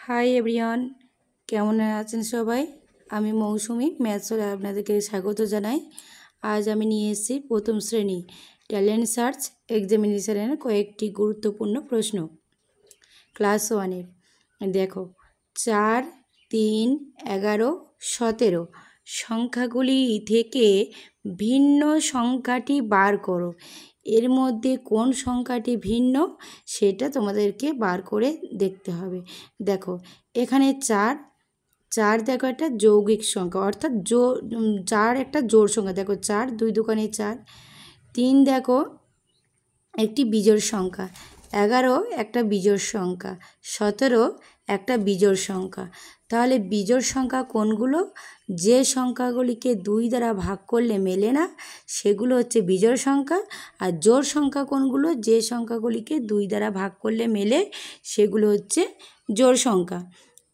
Hi everyone, কেমন আছেন সবাই? আমি মৌসুমি ম্যাথসে আপনাদেরকে স্বাগত জানাই। আজ আমি নিয়ে এসেছি প্রথম শ্রেণী ট্যালেন্ট সার্চ এক্সামিনেশনের কয়েকটি গুরুত্বপূর্ণ প্রশ্ন ক্লাস 1-এর। দেখো, 4, 3, 11, 17 সংখ্যাগুলি থেকে ভিন্ন সংখ্যাটি বার করো। এর মধ্যে কোন সংখ্যাটি ভিন্ন সেটা তোমাদেরকে বার করে দেখতে হবে। দেখো, এখানে 4 দেখো একটা যৌগিক সংখ্যা, অর্থাৎ 4 একটা জোড় সংখ্যা। দেখো 4, 2 দোকানে 4। 3 দেখো একটি বিজোড় সংখ্যা। 11 একটা বিজোড় সংখ্যা। 17 একটা বিজোড় সংখ্যা। তাহলে বিজোড় সংখ্যা কোনগুলো? যে সংখ্যাগুলিকে 2 দ্বারা ভাগ করলে মেলে না সেগুলো হচ্ছে বিজোড় সংখ্যা। আর জোড় সংখ্যা কোনগুলো? যে সংখ্যাগুলিকে 2 দ্বারা ভাগ করলে মেলে সেগুলো হচ্ছে জোড় সংখ্যা।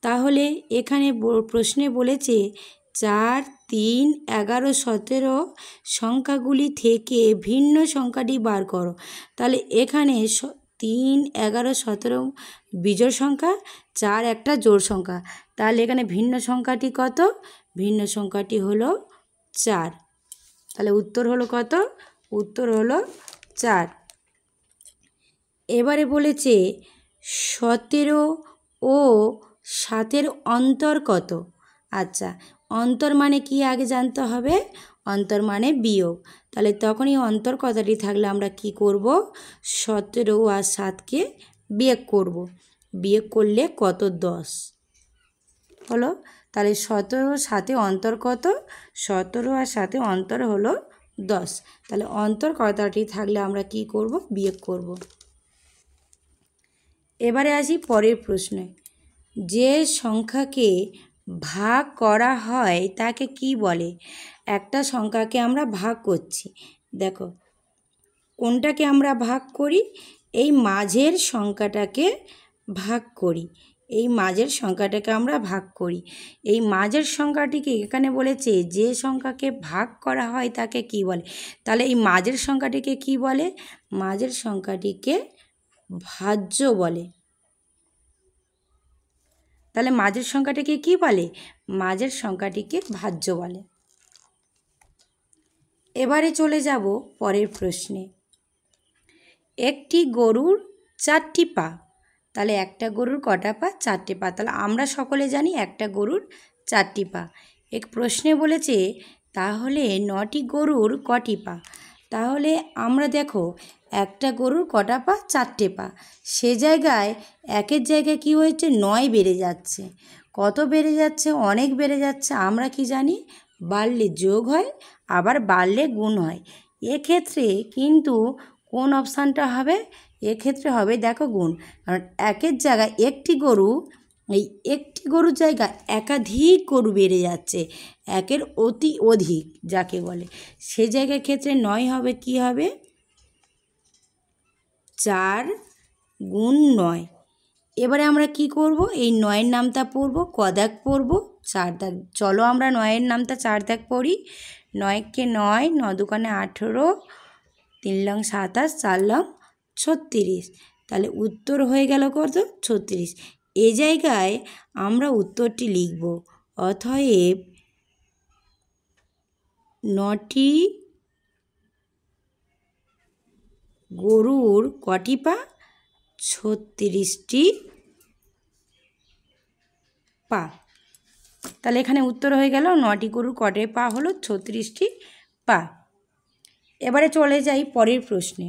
তাহলে এখানে প্রশ্নে বলেছে 4, 3, 11, 17 সংখ্যাগুলি থেকে ভিন্ন সংখ্যাটি বার করো। তাহলে এখানে 3, 11, 17 বিজোড় সংখ্যা, 4 একটা জোড় সংখ্যা। তাহলে এখানে ভিন্ন সংখ্যাটি কত? ভিন্ন সংখ্যাটি হলো 4। তাহলে উত্তর হলো কত? উত্তর হলো 4। এবারে বলেছে 17 ও 7-এর অন্তর কত? আচ্ছা, অন্তর মানে কি আগে জানতে হবে? অন্তর মানে বিয়োগ। তাহলে তখনই অন্তর কথাটি থাকলে আমরা কি করব? 17 আর 7কে বিয়োগ করব। বিয়োগ করলে কত? 10 হলো। তাহলে 17 7-এ অন্তর কত? 17 আর 7-এ অন্তর হলো 10। তাহলে অন্তর কথাটি থাকলে আমরা কি করব? বিয়োগ করব। এবারে আসি পরের প্রশ্নে। যে সংখ্যাকে ভাগ করা হয় তাকে কি বলে? একটা সংখ্যাকে আমরা ভাগ করছি। দেখো, কোনটাকে আমরা ভাগ করি? এই মাঝের সংখ্যাটাকে ভাগ করি। এই মাঝের সংখ্যাটাকে আমরা ভাগ করি। এই মাঝের সংখ্যাটিকে এখানে বলেছে যে সংখ্যাকে ভাগ করা হয় তাকে কি বলে? তাহলে এই মাঝের সংখ্যাটিকে কি বলে? মাঝের সংখ্যাটিকে ভাজ্য বলে। তাহলে মাঝের সংখ্যাটিকে কি বলে? মাঝের সংখ্যাটিকে ভাজ্য বলে। এবারে চলে যাব পরের প্রশ্নে। একটি গরুর 4টি পা। তাহলে একটা গরুর কটা পা? 4টে পা। তাহলে আমরা সকলে জানি একটা গরুর 4টি পা। এক প্রশ্নে বলেছে তাহলে 9টি গরুর কটি পা? তাহলে আমরা দেখো একটা গরুর কটা পা? 4টে পা। সে জায়গায় একের জায়গায় কি হয়েছে? 9 বেড়ে যাচ্ছে। কত বেড়ে যাচ্ছে? অনেক বেড়ে যাচ্ছে। আমরা কি জানি? বাড়লে যোগ হয়, আবার বাড়লে গুণ হয়। এক্ষেত্রে কিন্তু কোন অপশানটা হবে? এক্ষেত্রে হবে দেখো গুণ। কারণ একের জায়গায় একটি গরু, এই একটি গরুর জায়গায় একাধিক গরু বেড়ে যাচ্ছে, একের অতি অধিক যাকে বলে। সে জায়গার ক্ষেত্রে 9 হবে কি হবে? 4 গুণ 9। এবারে আমরা কি করব? এই 9-এর নামটা পড়ব। ক দাগ পড়ব? 4 দাগ। চলো আমরা 9-এর নামটা 4 দাগ পড়ি। 9কে 9, 9 দোকানে 18, 3 লং 27, 4 লং 36। তাহলে উত্তর হয়ে গেল কত? 36। এই জায়গায় আমরা উত্তরটি লিখব। অতএব 9টি গরুর কটি পা? 36টি পা। তাহলে এখানে উত্তর হয়ে গেল 9টি গরুর কটে পা হলো? 36টি পা। এবারে চলে যাই পরের প্রশ্নে।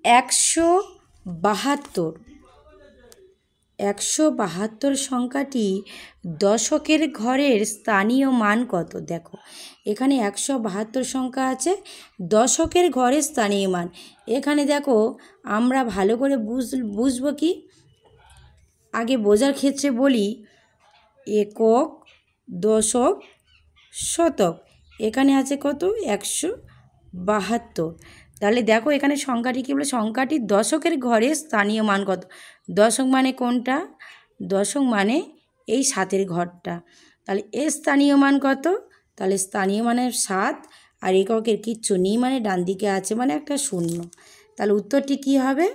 172 সংখ্যাটি দশকের ঘরের স্থানীয় মান কত? দেখো, এখানে 172 সংখ্যা আছে, দশকের ঘরের স্থানীয় মান। এখানে দেখো আমরা ভালো করে বুঝবো কি? আগে বোঝার ক্ষেত্রে বলি একক, দশক, শতক। এখানে আছে কত? 172। তাহলে দেখো এখানে সংখ্যাটি কী বলে? সংখ্যাটি দশকের ঘরে স্থানীয় মান কত? দশক মানে কোনটা? দশক মানে এই 7-এর ঘরটা। তাহলে এর স্থানীয় মান কত? তাহলে স্থানীয় মানে 7, আর এককের কিচ্ছু নেই মানে ডান দিকে আছে মানে একটা শূন্য। তাহলে উত্তরটি কি হবে?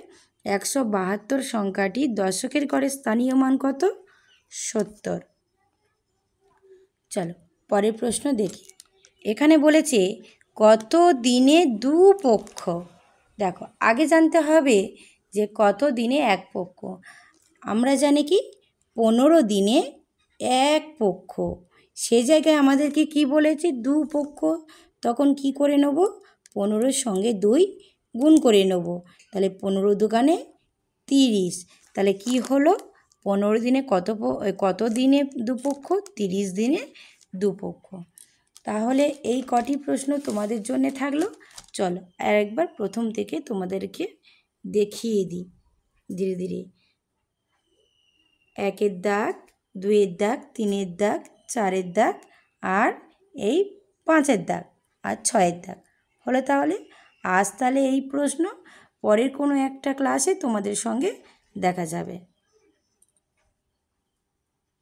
172 সংখ্যাটি দশকের গড়ে স্থানীয় মান কত? 70। চলো পরের প্রশ্ন দেখি। এখানে বলেছে কত দিনে দু পক্ষ। দেখো আগে জানতে হবে যে কত দিনে এক পক্ষ। আমরা জানি কি 15 দিনে এক পক্ষ। সে জায়গায় আমাদেরকে কি বলেছে? দু পক্ষ। তখন কি করে নেব? 15-র সঙ্গে 2 গুণ করে নেব। তাহলে 15 দুগুণে 30। তাহলে কি হলো? 15 দিনে কত দিনে দুপক্ষ? 30 দিনে দুপক্ষ। তাহলে এই কটি প্রশ্ন তোমাদের জন্য থাকলো। চলো আর একবার প্রথম থেকে তোমাদেরকে দেখিয়ে দিই ধীরে ধীরে। 1-এর দাগ, 2-এর দাগ, 3-এর দাগ, 4-এর দাগ আর এই 5-এর দাগ আর 6-এর দাগ হলো। তাহলে আজ তাহলে এই প্রশ্ন, পরের কোনো একটা ক্লাসে তোমাদের সঙ্গে দেখা যাবে।